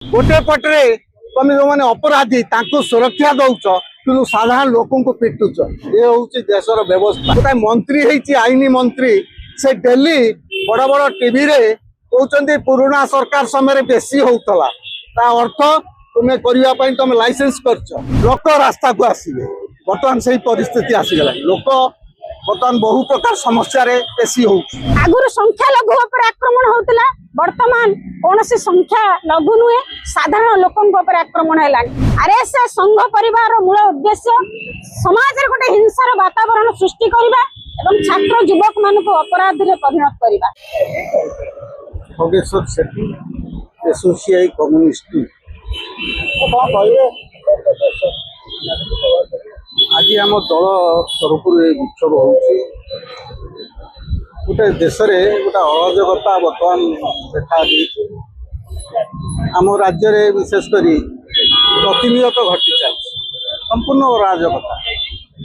गोटे पटे तुम जो मैंने अपराधी सुरक्षा दौच कि साधारण लोक पिटुच ये हूँ देशर व्यवस्था। गोटे मंत्री है आईन मंत्री से डेली बड़ बड़ टीवी रे कहते पुराना सरकार समय बेसी होता अर्थ तुम्हें करने तुम लाइसेंस कर लोक रास्ता को आसवे। बर्तमान से परिस्थिति आसीगला लोक बर्तमान बहु प्रकार समस्या बेसी हो आगुर संख्या लघु पर आक्रमण होता बर्तमान कौन सी संख्या लघु नुहे साधारण लोक आक्रमण है। आरएसएस संघ परिवार मूल उद्देश्य समाज गोटे हिंसार वातावरण सृष्टि करने और छात्र युवक मान अपराध में परिणत करने। खगेश्वर सेठी एसोसिएट कम्युनिस्ट आज आम दल तरफ विक्षोभ हो गोटे देश में गोटे अराजकता बर्तमान देखा आम राज्य में विशेषकर प्रतिनियत घटी चलती संपूर्ण अराजकता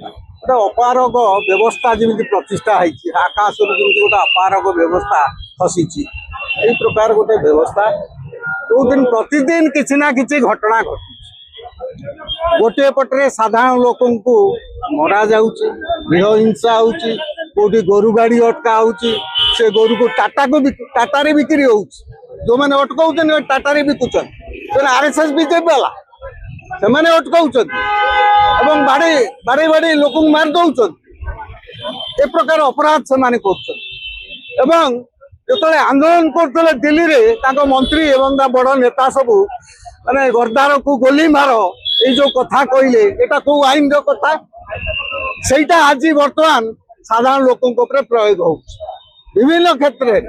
गोटे अपारग व्यवस्था जमी प्रतिष्ठा होती आकाश जमी गोटे अपारग व्यवस्था खसी यही प्रकार गोटे व्यवस्था जो दिन प्रतिदिन किसी ना किसी घटना घटू गोटे पटे साधारण लोक मरा जाऊँगी भीड़ हिंसा होती कौटी गोरु गाड़ी अटका से गोरु को टाटा बिक्री हो जो मैंने अटकाऊँ टाटा बिकुन आरएसएस बीजेपी वाला से अटकाऊँ बाड़े बाड़े लोक मार दौरान ए प्रकार अपराध से कर जो आंदोलन करते दिल्ली में मंत्री एवं बड़ नेता सबू माने गरदार को गोली मार ये जो कथा कहले एटा को आईन रो कथा सेटा आज वर्तमान साधारण लोकों प्रयोग हो विभिन्न क्षेत्र में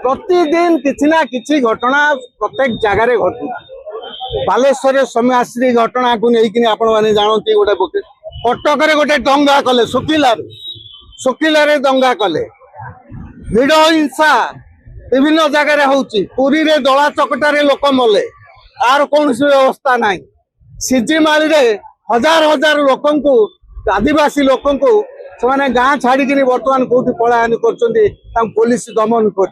प्रतिदिन किसी ना किसी घटना प्रत्येक जगार घटू बालेश्वर समयाश्री घटना को लेकिन आपण माने जानती गोटे कटक गोटे दंगा कले सुकिला दंगा कले भीड़ हिंसा विभिन्न जगार होची पुरी रे दला चकटारे लोक मले आर कौन व्यवस्था ना सिजिमाली रे हजार हजार लोक आदिवासी लोक से गाँ छाड़ी बर्तमान कौटी पलायन कर पुलिस दमन कर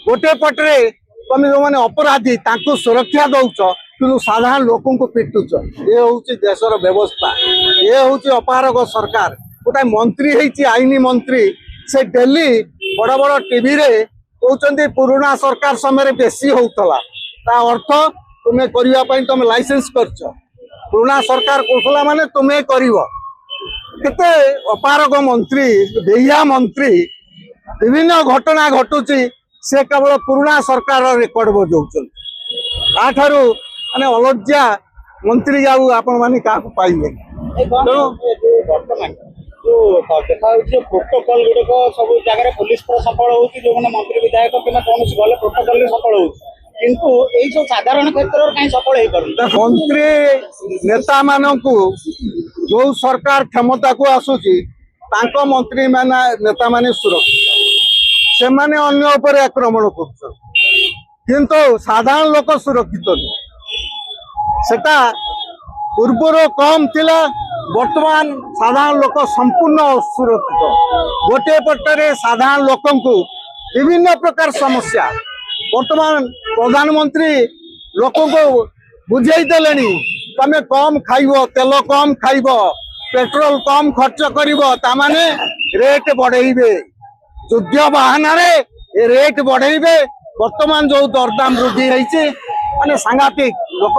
गोटे पटे तुम जो मैंने अपराधी सुरक्षा दौच कि साधारण लोक पिटुच ये हूँ देशर व्यवस्था ये हूँ अपारग सरकार। गोटे मंत्री है आईन मंत्री से डेली बड़ बड़ टीवी रे कहते पुराना सरकार समय बेसी होता अर्थ तुम्हें करने तुम लाइसेंस कर पुराना सरकार कौशला माने तुम्हें कर केते अपारग मंत्री बेहिया मंत्री विभिन्न घटना घटुची से केवल पुराना सरकार रेकर्ड बजाऊँ ताठू माने अलज्जा मंत्री जाऊ आपण माने क्या पाइबे प्रोटोकॉल गुड़िक सब जगह पुलिस सफल हो मंत्री विधायक कि कौन गले प्रोटोकॉल सफल हो किंतु यही सब साधारण क्षेत्र कहीं सफल हो पार मंत्री नेता मानू जो सरकार क्षमता को आसूची मंत्री माने नेता माने सुरक्षित से माने अन्य उपर आक्रमण कर किंतु साधारण लोक सुरक्षित नहीं सेटा पूर्वर कम थिला वर्तमान साधारण लोक संपूर्ण असुरक्षित गोटे पटे साधारण लोक विभिन्न प्रकार समस्या वर्तमान प्रधानमंत्री लोक बुझे देले तमें कम खाइब तेल कम खाइब पेट्रोल कम खर्च कर रेट बढ़ेबे युद्ध बहाना रेट बढ़ेबे वर्तमान जो दरदाम वृद्धि माने सांघातिक लोक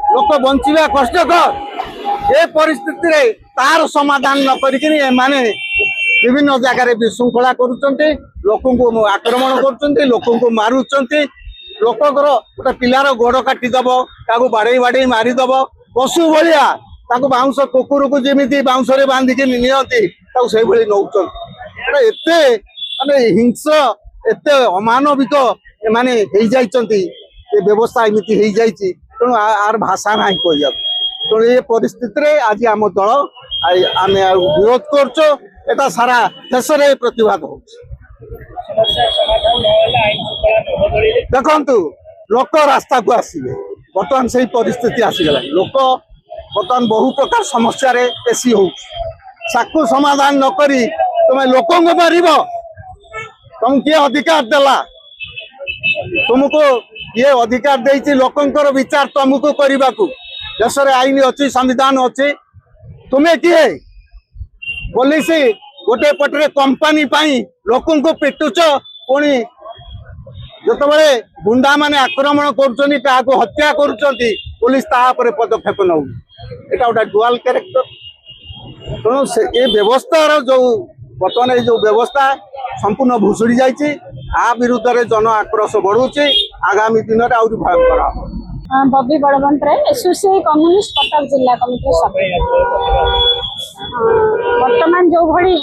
लोक बंचिबा कष्टकर ए परिस्थिति रे तार समाधान न करिकिनी माने विभिन्न जगह विशृंखला करुचंती लोक आक्रमण करुचंती लोक मारुचंती लोकर गोटे पिलार गोड़ काटिदब ताकू बाड़े बाड़े मारिदब पशु भलिया ताकू बाउंस कुकुर को जमी बाउंस बांधिकी नियंती से नौचंती एते माने हिंस एते अमानविक माने हो जाइचंती ए व्यवस्था एमती हो जाइची तेणु आर भाषा ना कह तेणु ये परिस्थिति रे आज आम दल आम विरोध कर सारा देश में प्रतिवाद हो देखु लोक रास्ता को आसवे। बर्तमान से परिस्थिति आसीगला लोक बर्तमान बहु प्रकार समस्या बेसी हो समाधान नक तुम लोक मार तुम किए अधिकार देला तुमको किए अधिकार देइछि लोकंकर विचार तुमको करबाकू देश रे आईन अछि संविधान अछि तुमे किए पुलिस गोटे पटरे कंपनी पाई लोकन को पिटुच पुणी जितेबाला गुंडा माने आक्रमण करुछन्ति काहाको हत्या करुछन्ति पुलिस ताहा पर पदक्षेप नौ एटा गोटे डुआल कैरेक्टर तेणु से ये व्यवस्थार जो बर्तमान जो व्यवस्था संपूर्ण भुसुड़ी जाइए आ विरुद्ध रे जन आक्रोश बढ़ुची आगामी दिन में आउरी भयंकर हम बबी बड़वंत राय एसोसिएट कम्युनिस्ट कटक जिला कमिटी वर्तमान जो भली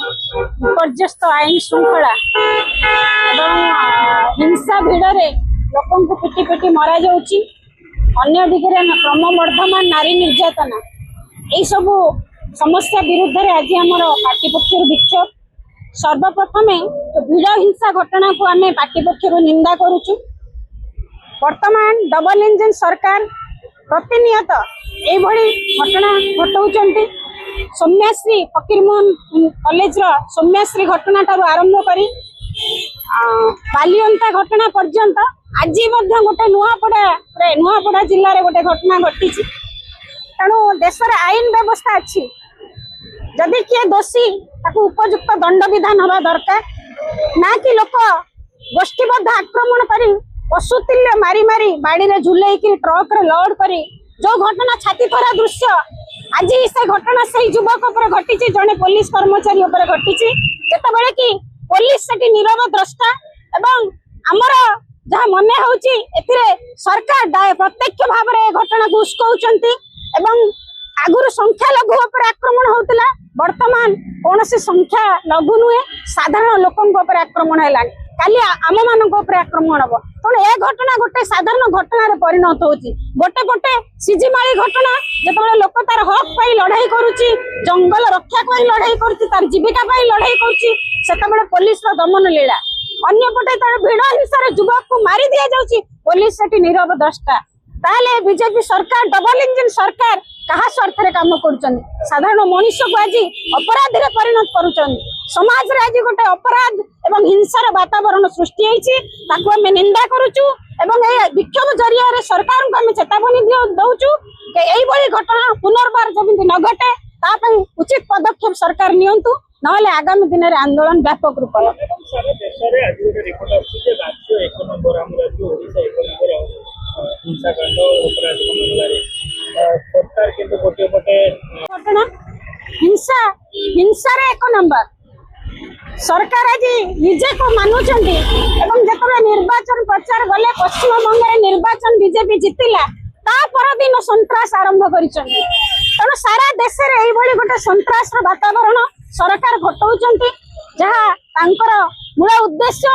विपर्यस्त आईन श्रृंखला एवं हिंसा भिड़े लोक पिटी पिटी मरा जाउची अन्य दिगरे क्रमवर्धमान नारी निर्यातना यही सब समस्या विरुद्ध रे आज हमर पार्टी पक्षर विक्षोभ सर्वप्रथम भिड़ हिंसा घटना को आम पार्टी पक्षर निंदा करुचु वर्तमान डबल इंजन सरकार प्रतिनियत यही घटना घटाऊँ सौम्याश्री फकीरमोहन कॉलेज सौम्याश्री घटना ठारू आरंभ करी बालियंता घटना पर्यंत आज गोटे नुआपड़ा जिले में गोटे घटना घटी तेणु देश में आईन व्यवस्था अच्छी जदि किए दोषी ताकू उपयुक्त दंड विधान हवा दरकार ना कि लोक गोष्ठीबद्ध आक्रमण करी पशुतुल्य मारी मारी बाड़ी रे झुले ट्रक रे लोड करी जो घटना छाती थरा दृश्य आज से घटना से युवक पर घटी जड़े पुलिस कर्मचारी उपर घटी जेतेबेले कि पुलिस सेठी नीरव द्रष्टा एवं आमर जहाँ मने होची एथिरे सरकार प्रत्यक्ष भाव में घटना को उस्कौचंती एवं आगुर संख्या लघु उपर आक्रमण होतला वर्तमान कौन संख्या लघु नुहे साधारण लोकों उपर आक्रमण है काली आम मान आक्रमण हम तेणु ए घटना गोटे साधारण घटना परिणत होची गोटे पटे सिजिमाली घटना जेतेबेले लोक तार हक पाई लड़ाई करुची जंगल रक्षा पाई लड़ाई करुची तार जीविका पाई लड़ाई करुची सेतेबेले पुलिस रो दमन लीला अन्य पटे तार भिड़ हिंसा युवक को मारी दिया जाउची पुलिस सेठी नीरव द्रष्टा ताले बीजेपी सरकार डबल इंजन सरकार कहा स्वार्थ रे काम करुचन साधारण मनुष्य को आज अपराधी रे परिणत करुचन समाज रे आज गोटे अपराध एवं हिंसार वातावरण सृष्टि होईची ताकू हम निंदा करूचु एवं ए विक्षोभ जरिया रे सरकार को हम चेतावनी दउचु कि एई बड़ी घटना पुनर्बार जमिति न घटे ता पई उचित पदक्षेप सरकार नियंतु नहले आगामी दिन रे आंदोलन व्यापक रूप देश रे आज गोटे रिपोर्ट अछि जे राज्य 1 नंबर हम राज्य ओडिशा 1 नंबर हिंसाकांड अपराध मामलाରେ सरकार किंतु गोटे पटे घटना हिंसा रे 1 नंबर सरकार आज निजे को मानुचंदी एवं जतबे निर्वाचन प्रचार गले पश्चिम बंग रे निर्वाचन बीजेपी जितिला ता पर दिन संत्रास आरंभ करिचंदी तेणु सारा देश रे एई भली गोटे संत्रास रो वातावरण सरकार घटाउचंती जहा तांकर मूल उद्देश्य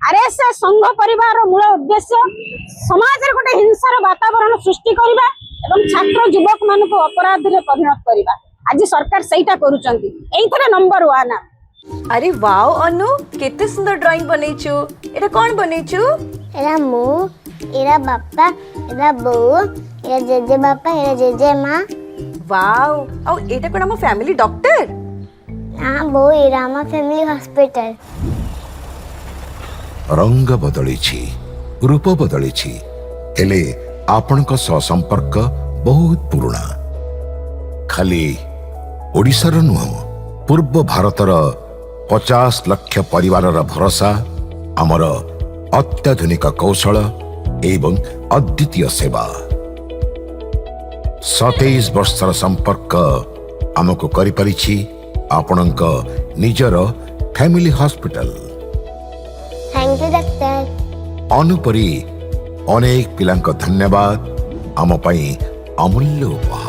आरएसएस संघ परिवार मूल उद्देश्य समाज रे गोटे हिंसार वातावरण सृष्टि करबा एवं छात्र युवक मान को अपराध रे परिणत करबा आज सरकार सेटा करूचंती एइथरे नंबर 1 अरे वाओ अनु केते सुंदर ड्राइंग बनैछु एटा कोन बनैछु एरा मु एरा बापा एरा बो एरा जेजे बापा एरा जेजे माँ वाओ औ एटा कोन हम फैमिली डॉक्टर हाँ बो एरा हम फैमिली हॉस्पिटल रंग बदलिछि रूप बदलिछि हेले आपनक सह संपर्क बहुत पुराना खाली ओडिशार नुह पूर्व भारतर 50 लाख परिवार भरोसा आमर अत्याधुनिक कौशल एवं अद्वितीय सेवा 27 वर्षर संपर्क आमको करि परिछि आपनक निजर family hospital. Thank you doctor. अनुपरी अनेक पिलांक धन्यवाद आम पई अमूल्य उपहार।